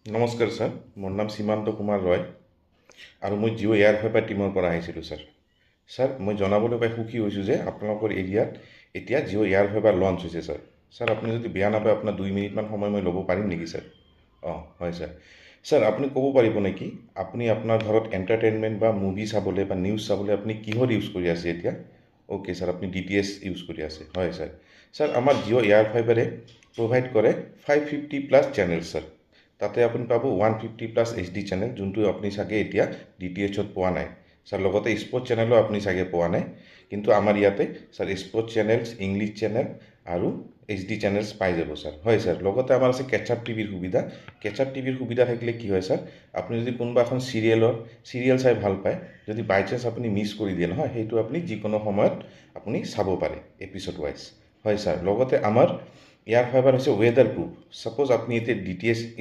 নমস্কাৰ ছাৰ, মোৰ নাম সীমান্ত কুমাৰ ৰয় আৰু মই জিঅ' এয়াৰ ফাইবাৰ টিমৰ পৰা আহিছিলোঁ ছাৰ। ছাৰ, মই জনাবলৈ পাই সুখী হৈছোঁ যে আপোনালোকৰ এৰিয়াত এতিয়া জিঅ' এয়াৰ ফাইবাৰ লঞ্চ হৈছে ছাৰ। ছাৰ, আপুনি যদি বেয়া নাপায় আপোনাৰ 2 মিনিটমান সময় মই ল'ব পাৰিম নেকি ছাৰ? হয় ছাৰ। ছাৰ, আপুনি ক'ব পাৰিব নেকি আপুনি আপোনাৰ ঘৰত এণ্টাৰটেইনমেণ্ট বা মুভি চাবলৈ বা নিউজ চাবলৈ আপুনি কিহৰ ইউজ কৰি আছে এতিয়া? অ'কে ছাৰ, আপুনি DTH ইউজ কৰি আছে। হয় ছাৰ। ছাৰ, আমাৰ জিঅ' এয়াৰ ফাইবাৰে প্ৰভাইড কৰে 550+ চেনেল ছাৰ। তাতে আপুনি পাব 150+ HD চেনেল, যোনটো আপুনি চাগে এতিয়া DTHত পোৱা নাই ছাৰ। লগতে স্পৰ্টছ চেনেলো আপুনি চাগে পোৱা নাই, কিন্তু আমাৰ ইয়াতে sir sports channels, English channel আৰু HD চেনেলছ পাই যাব ছাৰ। হয় ছাৰ। লগতে আমাৰ আছে কেটচ্আপ টিভিৰ সুবিধা। কেটচ্আপ টিভিৰ সুবিধা থাকিলে কি হয় ছাৰ, আপুনি যদি কোনোবা এখন চিৰিয়েল চাই ভাল পায়, যদি বাই চান্স আপুনি মিছ কৰি দিয়ে নহয়, সেইটো আপুনি যিকোনো সময়ত আপুনি চাব পাৰে এপিছড ৱাইজ। হয় ছাৰ। লগতে আমাৰ এয়াৰ ফাইবাৰ হৈছে ৱেডাৰ প্ৰুফ। ছাপ'জ আপুনি এতিয়া DTH